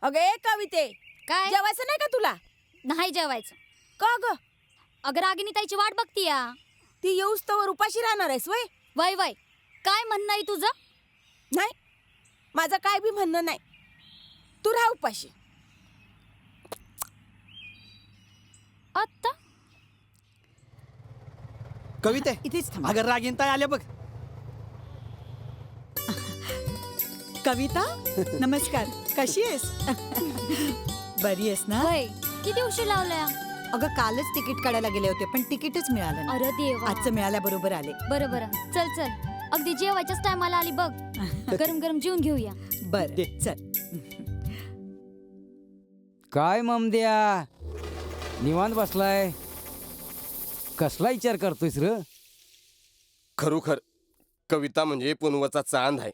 अगं ए कविते, काय जेवायचं नाही का तुला? नाही जेवायचं. का ग? अगं रागिनी ताईची वाट बघतीया. ती येऊस तवर उपाशी राहणार आहेस वय? वय वय काय म्हणणं आहे तुझं? नाही, माझं काय बी म्हणणं नाही. तू राहा उपाशी. आत्ता कविते इथेच थांब. अगं रागिनताई आल्या बघ. कविता नमस्कार, कशी आहेस? बरी आहेस ना? वय किती उशीर लावलाय? अगं कालच तिकीट काढायला गेले होते पण तिकीटच मिळालं नाही. अरे देवा. आजचं मिळाल्याबरोबर आले. बरं बरं चल चल, अगदी जेवायच्याच टायमाला आली बघ. गरम गरम जेवून घेऊया. बर दे. चल. काय ममद्या निवांत बसलाय, कसला विचार करतोयस र? खरोखर कविता म्हणजे पुनवाचा चांद आहे.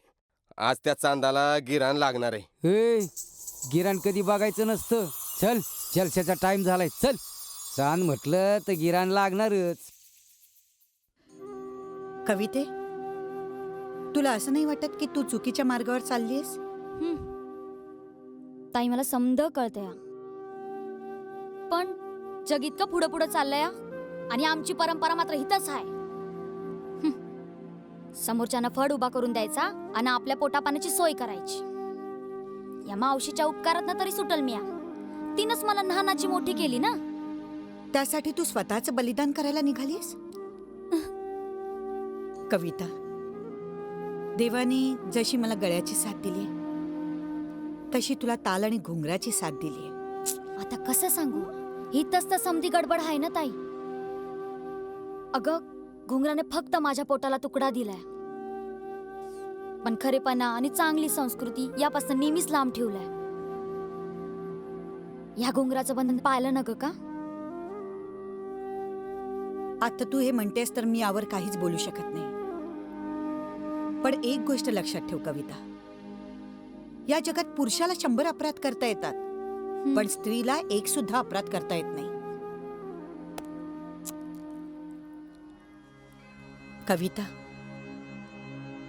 आज त्या चांदाला गिराण लागणार आहे. ए गिराण कधी बघायचं नसतं. चल जलशाचा टाइम झालाय, चल. चांद म्हटलं तर गिराण लागणारच. कविते, तुला असं नाही वाटत की तू चुकीच्या मार्गावर चाललीयस? ताई मला समद कळतंय, पण जग इतकं पुढं पुढं चाललंय आणि आमची परंपरा मात्र हितच आहे. समोरच्यानं फड उभा करून द्यायचा आणि आपल्या पोटापाण्याची सोय करायची. या मावशीच्या उपकारातनं तरी सुटल मिया. तिनंच मला लहानाची मोठी केली ना. त्यासाठी तू स्वतःचं बलिदान करायला निघालीस? कविता, देवाने जशी मला गळ्याची साथ दिली तशी तुला ताल आणि घुंगराची साथ दिली. आता कसं सांगू, हितच तर समधी गडबड आहे ना ताई. अगं घुंगराने फक्त माझ्या पोटाला तुकडा दिलाय, पण खरेपणा आणि चांगली संस्कृती यापासून नेहमीच लांब ठेवलाय. या घुंगराचं बंधन पाहिलं न ग का? आता तू हे म्हणतेस तर मी यावर काहीच बोलू शकत नाही. पण एक गोष्ट लक्षात ठेव कविता, या जगात पुरुषाला 100 अपराध करता येतात, पण स्त्रीला एक सुद्धा अपराध करता येत नाही. कविता,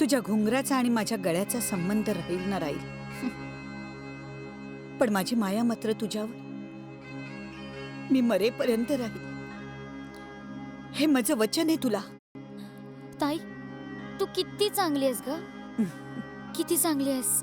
तुझ्या घुंगराचा आणि माझ्या गळ्याचा संबंध राहील ना राहील, पण माझी माया मात्र तुझ्यावर मी मरेपर्यंत राहील. हे माझं वचन आहे तुला. ताई तू किती चांगली आहेस ग, किती चांगली आहेस.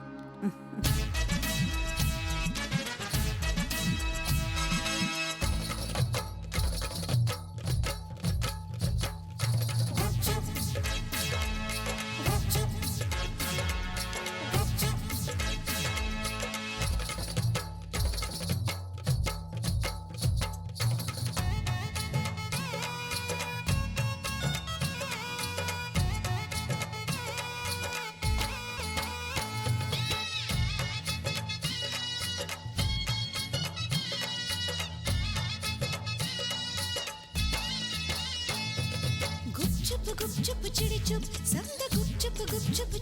गुपचुप चिड़ी चुप समदा गुपचुप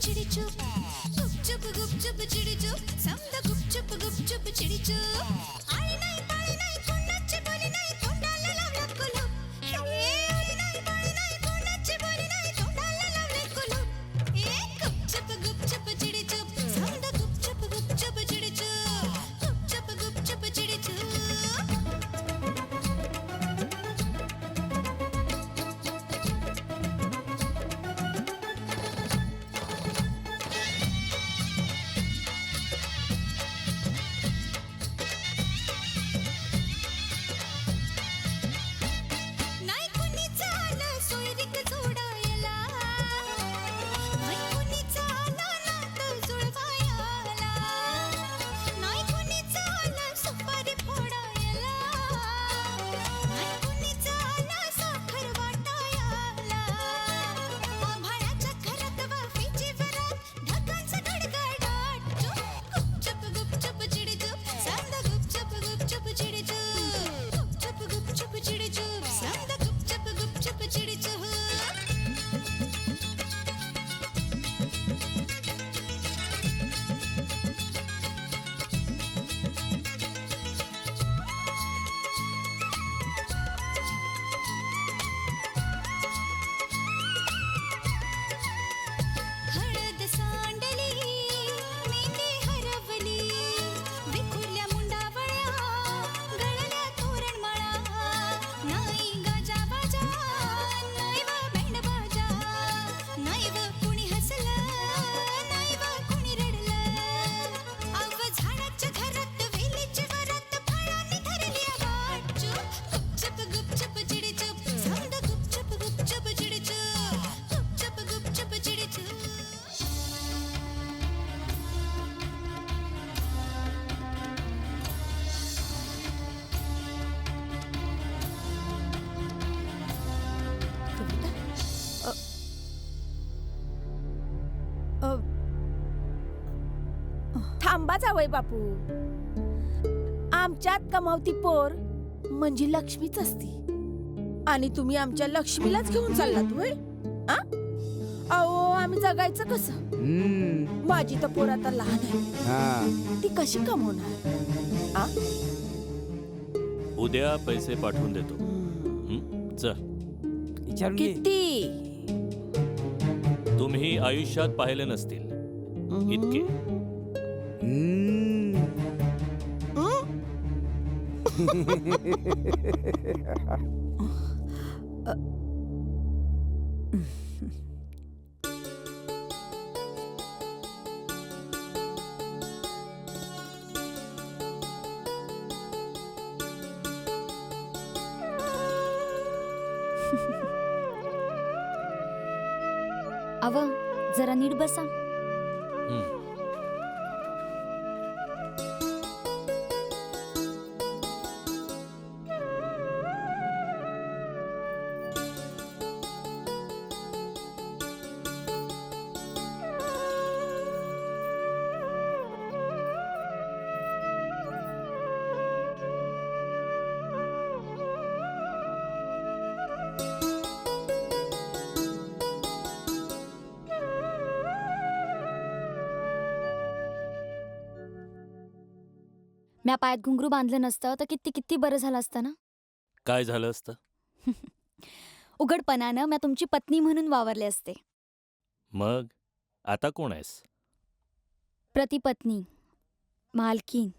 चिड़ी चुप गुपचुप चिड़ी चुप समदा गुपचुप चिड़ी चुप. आळी नाही पाळी नाही कोणाची बोली नाही तोंडाला लावला कुलूप. आळी नाही पाळी नाही कोणाची बोली नाही तोंडाला लावले कुलूप. गुपचुप चिड़ी चुप समदा गुपचुप चिड़ी चुप गुपचुप चिड़ी चुप. जावई बापू. आमच्यात कमावती पोर म्हणजे लक्ष्मीच असती. आणि तुम्ही आमच्या लक्ष्मीलाच घेऊन चाललात होय? आ? अहो आम्ही जगायचं कसं? माझी तर पोर आता लहान आहे. हा ती कशी कमवणार? आ? उद्या पैसे पाठवून देतो. चल. विचारून घे. किती? तुम्ही आयुष्यात पाहिले नसतील इतके. हम्म. अव जरा नीट बसा. हं. म्या पायात घुंगरू बांधलं नसतं तर किती किती बरं झालं असतं ना. काय झालं असतं? उघडपणानं म्या तुमची पत्नी म्हणून वावरले असते. मग आता कोण आहेस? प्रतिपत्नी, मालकीन.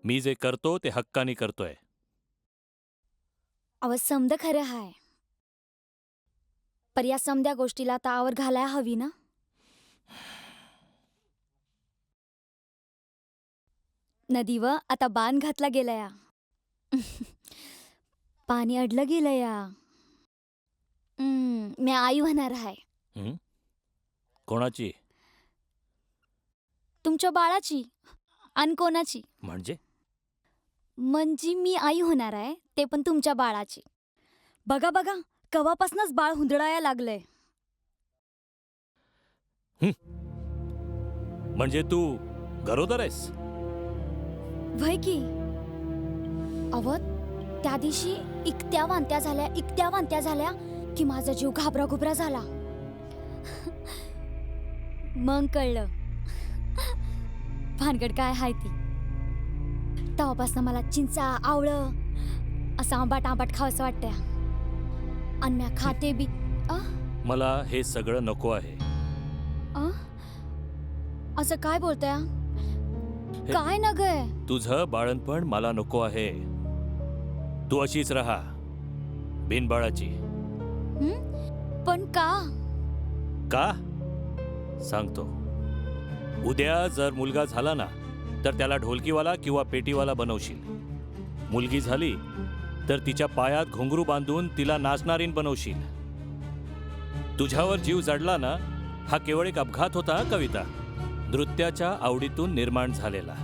मी जे करतो ते हक्कानी करतोय. अव समद खरं हाय, पर या समद्या गोष्टीला तावर घालाय हवी ना. नदीवर आता बाण घातला गेलाया. पाणी अडलं गेलंया. मी आई होणार आहे. हं? कोणाची? तुमच्या बाळाची. आणि कोणाची? म्हणजे मी आई होणार आहे, ते पण तुमच्या बाळाची. बघा बघा कवापासूनच बाळ हुंदडाया लागलंय. म्हणजे तू गरोदर आहेस? व्हय की. अव त्या दिवशी इकत्या वांत्या झाल्या की माझा जीव घाबरा झाला. मग कळलं भानगड काय हाय ती. तेव्हापासून मला चिंचा आवळं असं आंबाट खावंसं वाटतंय. आणि म्या खाते बी. मला हे सगळं नको आहे. असं काय बोलताय? काय न गय? तुझं बाळणपण मला नको आहे. तू अशीच राहा बिनबाळाची. पण का? का सांगतो. उद्या जर मुलगा झाला ना तर त्याला ढोलकीवाला किंवा पेटीवाला बनवशील. मुलगी झाली तर तिच्या पायात घुंगरू बांधून तिला नाचणारीन बनवशील. तुझ्यावर जीव जडला ना हा केवळ एक अपघात होता कविता, नृत्याच्या आवडीतून निर्माण झालेला.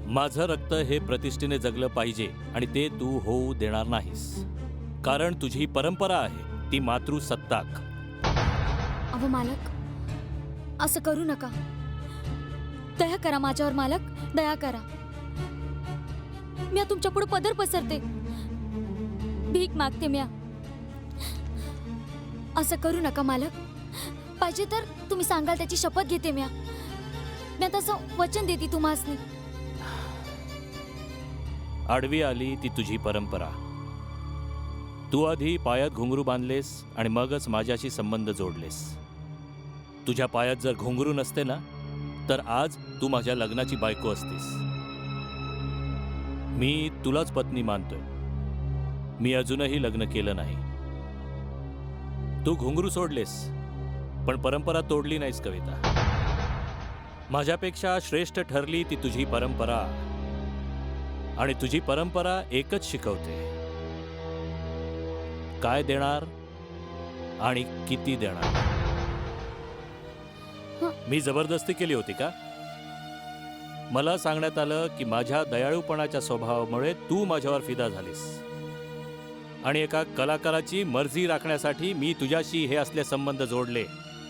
माझं रक्त हे प्रतिष्ठेने जगलं पाहिजे आणि ते तू होऊ देणार नाहीस. कारण तुझी परंपरा आहे ती मातृसत्ताक. अव मालक असं करू नका. दया करा माझ्यावर मालक, दया करा. म्या तुमच्या पुढे पदर पसरते, भीक मागते म्या. असं करू नका मालक. पाहिजे तर तुम्ही सांगाल त्याची शपथ घेते म्या. तसं वचन देते तुम्हासनी. आडवी आली ती तुझी परंपरा. तू आधी पायात घुंगरू बांधलेस आणि मगच माझ्याशी संबंध जोडलेस. तुझ्या पायात जर घुंगरू नसते ना तर आज तू माझ्या लग्नाची बायको असतीस. मी तुलाच पत्नी मानतोय. मी अजूनही लग्न केलं नाही. तू घुंगरू सोडलेस पण परंपरा तोडली नाहीस कविता. माझ्यापेक्षा श्रेष्ठ ठरली ती तुझी परंपरा, आणि तुझी परंपरा एकच शिकवते, काय देणार आणि किती देणार. मी जबरदस्ती केली होती का? मला सांगण्यात आलं की माझ्या दयाळूपणाच्या स्वभावामुळे तू माझ्यावर फिदा झालीस, आणि एका कलाकाराची मर्जी राखण्यासाठी मी तुझ्याशी हे असले संबंध जोडले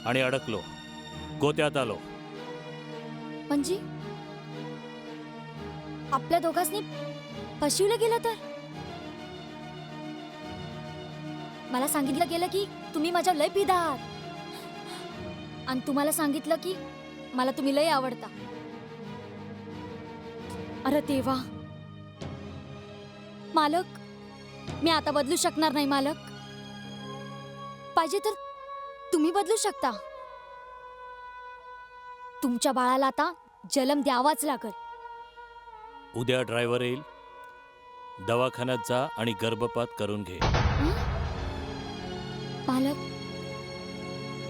आणि अडकलो, गोत्यात आलो. म्हणजे आपल्या दोघांनी फसवलं गेलं तर? मला सांगितलं गेलं की तुम्ही माझ्या लय फिदा आहात, आणि तुम्हाला सांगितलं की मला तुम्ही लय आवडता. अरे देवा, मालक, मी आता बदलू शकणार नाही मालक. पाहिजे तर तुम्ही बदलू शकता. तुमच्या बाळाला आता जन्म द्यावाच लागल. उद्या ड्रायव्हर येईल, दवाखान्यात जा आणि गर्भपात करून घे. मालक,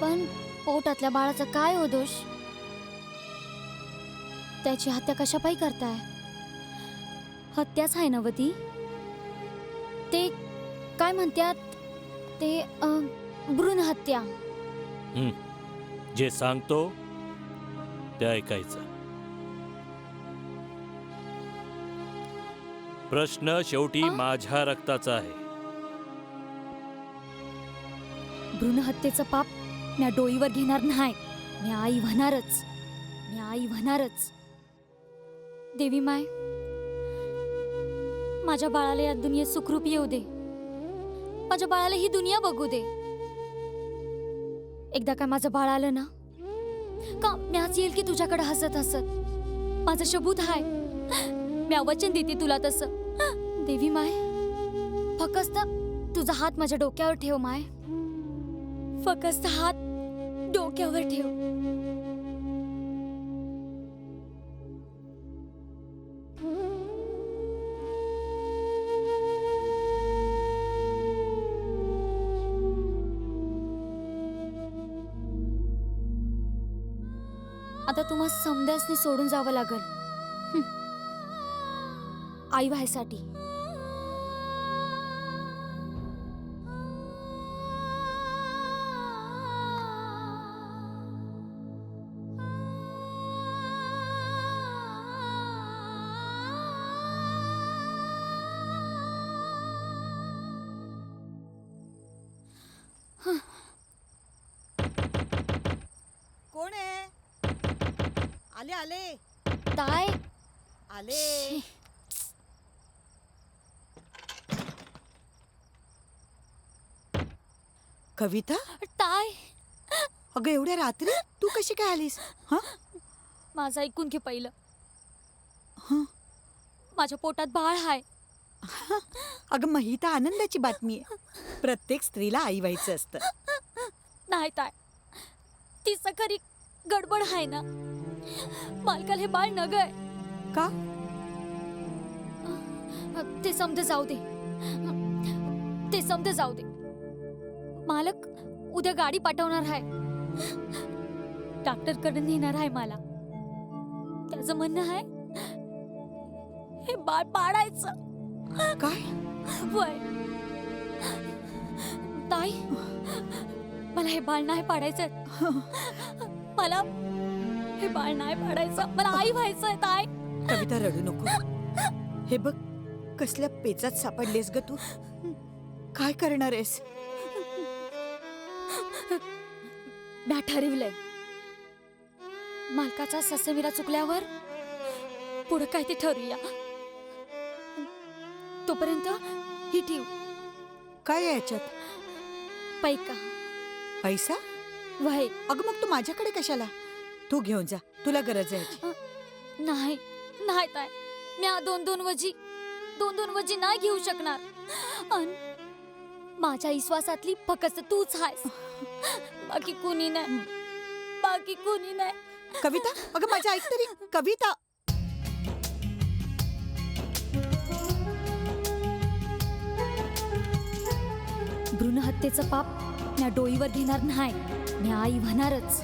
पण पोटातल्या बाळाचा काय हो दोष? त्याची हत्या कशापायी करताय? हत्याच आहे नव ती. ते काय म्हणतात ते भ्रूण हत्या. जे सांगतो ते ऐकायचं. प्रश्न शेवटी माझ्या रक्ताचा आहे. भ्रूण हत्येचं पाप मी डोईवर घेणार नाही. मी आई होणारच. मी आई होणारच. देवी माय, माझ्या बाळाला या दुनियेत सुखरूप येऊ दे. माझ्या बाळाला ही दुनिया बघू दे. एकदा काय माझं बाळ आलं ना, का म्याच येईल की तुझ्याकडे हसत हसत. माझं शबूत हाय. मी वचन देते तुला तसं. देवी माय, फक्त तुझा हात माझ्या डोक्यावर ठेव माय. फक्त हात डोक्यावर ठेव. आता तुम्हा समद्यासनी सोडून जावं लागल आई व्हायसाठी. कोण आहे? आले आले ताय, आले. कविता, ताय, अगं एवढ्या रात्री तू कशी काय आलीस? हा, माझं ऐकून घे पहिलं. हं. माझ्या पोटात बाळ हाय. अगं मग ही तर आनंदाची बातमी आहे. प्रत्येक स्त्रीला आई व्हायचं असतं. नाही ताय, ती खरी गडबड आहे ना. मालकाला हे बाळ नगय. का? ते समज जाऊ दे. ते समज जाऊ दे. मालक उद्या गाडी पाठवणार आहे. डॉक्टरकडे नेणार आहे मला. त्याचं म्हणणं आहे हे बाळ पाडायचं. काय? वय ताई, मला हे बाळ नाही पाडायचं. मला हे बाळ नाही पाडायचं. मला आई व्हायचंय ताई. कविता, रडू नको. हे बघ, कसल्या पेचात सापडलेस ग तू. काय करणार आहेस? मी ठरवलंय, मालकाचा ससेमिरा चुकल्यावर पुढे काय ते ठरूया. तोपर्यंत ही ठेव. काय आहे याच्यात? पैका. पैसा? वय. अगं मग तू माझ्याकडे कशाला? तू घेऊन जा, तुला गरज आहे याची. नाही नाही ताय, मी दोन दोन वजी नाही घेऊ शकणार. अन माझ्या विश्वासातली फक्त तूच आहेस. बाकी कोणी नाही. बाकी कोणी नाही. कविता, अगं माझ्या ऐक तरी. कविता, भ्रूण हत्येचं पाप मी डोईवर घेणार नाही. मी आई होणारच.